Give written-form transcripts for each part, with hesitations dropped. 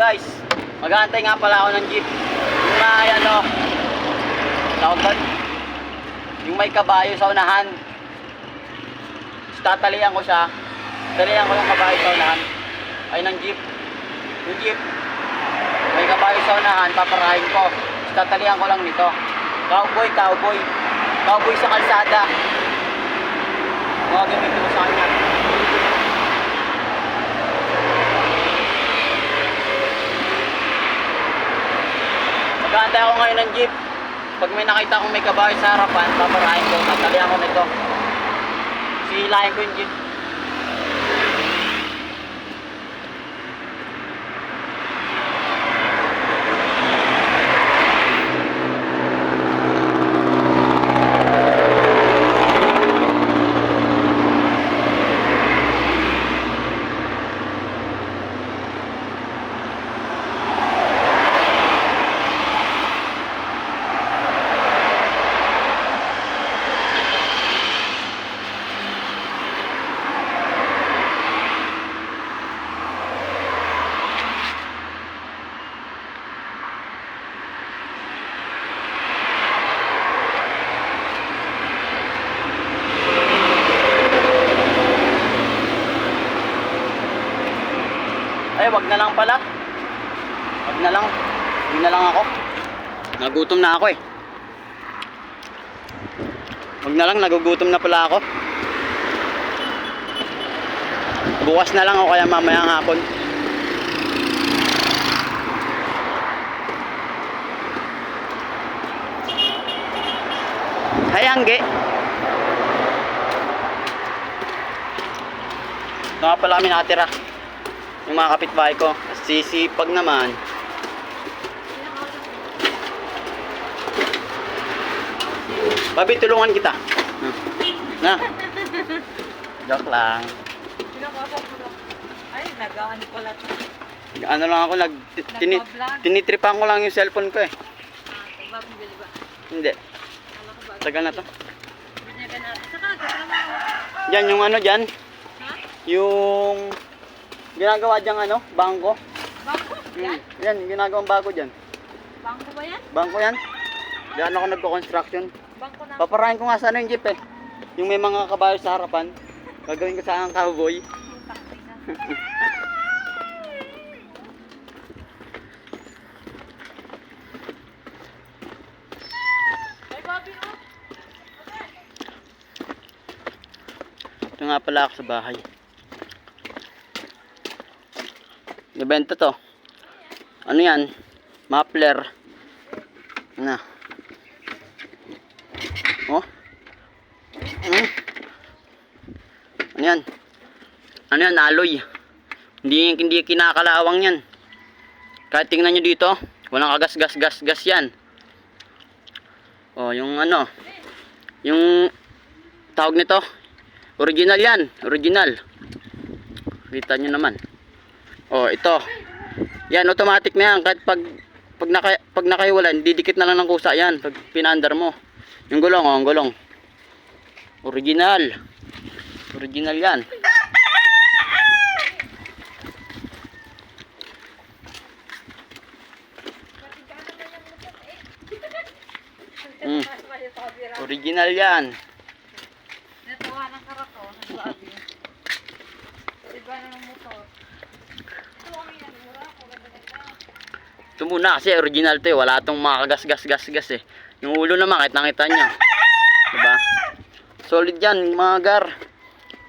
guys, mag-aantay nga pala ako ng jeep. Yung may ano, tawag doon, yung may kabayo sa unahan. Tatalian ko siya. Talian ko yung kabayo sa unahan. Ay ng jeep. Yung jeep, may kabayo sa unahan, paparahin ko. Tatalian ko lang nito. Cowboy, cowboy. Cowboy sa kalsada. Mga gamitin ko sa kanya. Mag-aantay ako ngayon ng jeep. Pag may nakita akong may kabayo sa harapan, paparahin ko. Tatalian ko nito. Sihilahin ko yung jeep. Ay, wag na lang pala. Wag na lang. Hindi na lang ako. Nagutom na ako eh. Wag na lang, nagugutom na pala ako. Bukas na lang o kaya mamayang hapon. Hay, Angge. Ito nga pala kami nakatira. Yung mga kapitbahay ko, sisipag naman. Babi, tulungan kita. Na. Joke lang. Ay, nag-ano pala ito. Ano lang ako, tinitripan ko lang yung cellphone ko eh. Bagong bili ba? Hindi. Tagal na to. Binyagan natin. Saka, kasama. Yan, yung ano dyan. Ha? Yung ginagawa dyan ano, bangko. Bangko? Yan? Yan, ginagawang bago dyan. Bangko ba yan? Bangko yan. Diyan ako nagko-construction. Bangko na. Paparahin ko nga sana yung jeep eh. Yung may mga kabayo sa harapan. Gagawin ko sana ang cowboy. Ay, Bobby, oh. Ito nga pala ako sa bahay. Ibenta to. Ano yan? Muffler. Na. Oh. Ano yan? Ano yan? Alloy. Hindi kinakalawang yan. Kahit tingnan nyo dito, walang kagas-gas yan. Oh, yung ano, yung tawag nito, original yan. Original. Kita nyo naman. Oh, ito. Yan, automatic na yan. Kahit pag nakahiwalay, didikit na lang ng kusa yan. Pag pinaandar mo. Yung gulong, oh, ang gulong. Original. Original yan. Original yan. Natuwa ng karako. Nagsabi. Iba na ng motor. Ito ang yan. Mura ako. Ito muna kasi original to eh. Wala tong mga kagas eh. Yung ulo naman kahit nakita nyo. Diba? Solid yan mga gar.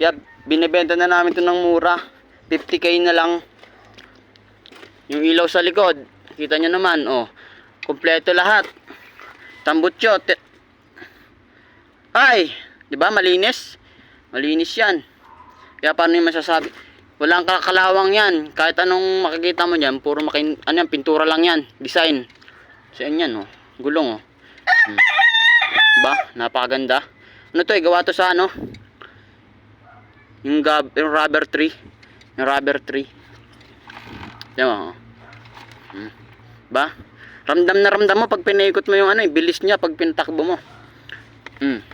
Kaya binibenta na namin to ng mura. 50k na lang. Yung ilaw sa likod. Kita nyo naman. Oh. Kompleto lahat. Tambutso. Ay! Diba malinis? Malinis yan. Kaya paano yung masasabi? Walang kakalawang yan. Kahit anong makikita mo dyan, puro ano yan, pintura lang yan. Design. So yan, oh. Gulong, oh. Diba? Napakaganda. Ano to, gawa to sa ano? Yung rubber tree. Yung rubber tree. Diba, oh. Diba? Ramdam na ramdam mo pag pinaikot mo yung ano, bilis niya pag pinatakbo mo.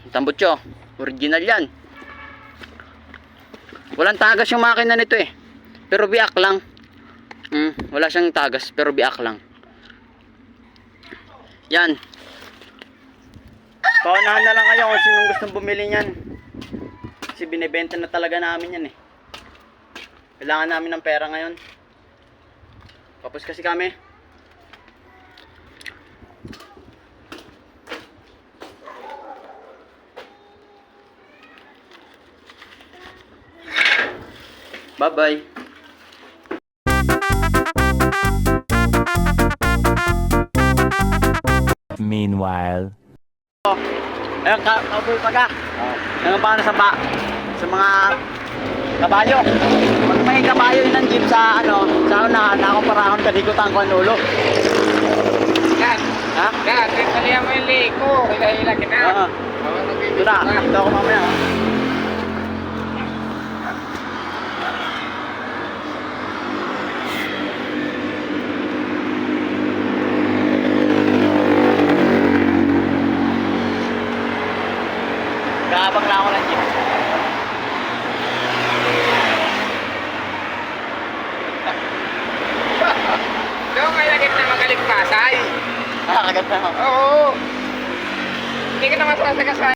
Tambutso. Original yan. Walang tagas yung makina nito eh. Pero biyak lang. Wala siyang tagas pero biak lang. Yan. Paunahan na lang kayo kung sinong gustong bumili niyan. Kasi binibenta na talaga namin yan eh. Kailangan namin ng pera ngayon. Tapos kasi kami. Bye-bye. Meanwhile. Ayun, kaboy pa ka. Ayun, paano sa mga kabayo. Pag may kabayo yun ng jeep sa sa unahan, nakumparahan ka, dikutan ko ang ulo. Yan. Ha? Yan. Kalihan mo yung liko. Hila-hila kita. Oo. Ito na, ito ako mamaya. Ha? Gaabang lang ako ng jeep. Doon kaya kita magaling pasay. Nakakagat na ako. Oo. Hindi ka naman sasagasay.